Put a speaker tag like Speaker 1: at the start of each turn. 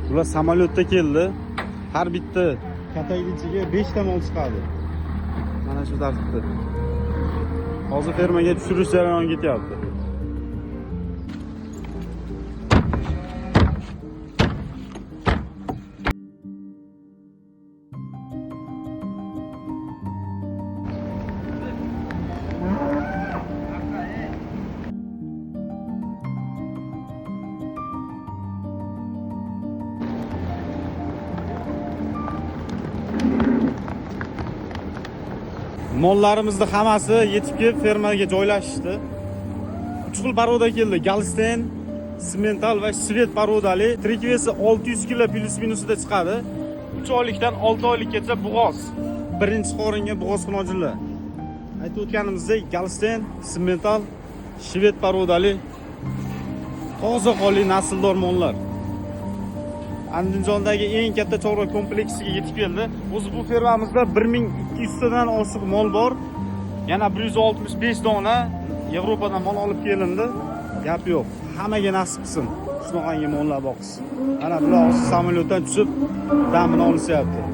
Speaker 1: Bular samolyotda keldi. Har bitta katayning ichiga 5 ta mol chiqadi. Mana shu tartibda. Hozir fermaga tushirish jarayoni ketyapti. Mollarimizni hammasi yetib kelib fermaga joylashdi. 3 xil paroda keldi. Galsten, Simmental va Svet parodali. Tirik vesi 600 kg plus minusida chiqadi. 3 oylikdan 6 oylikgacha bug'oz. Birinchi qoringa bug'oz xunojillar. Aytib o'tganimizdek, Galsten, Simmental, Svet parodali toza qonli nasldor mollar. Andijondagi eng katta chorva kompleksiga yetib keldi. O'zi bu fermamizda 1200 tadan oshiq mol bor. Yana 165 dona Yevropadan mol olib kelindi. Gap yo'q. Hammaga nasib qilsin. Shunaqangi mollar boqsin. Mana bular samolyotdan tushib damini olishyapti.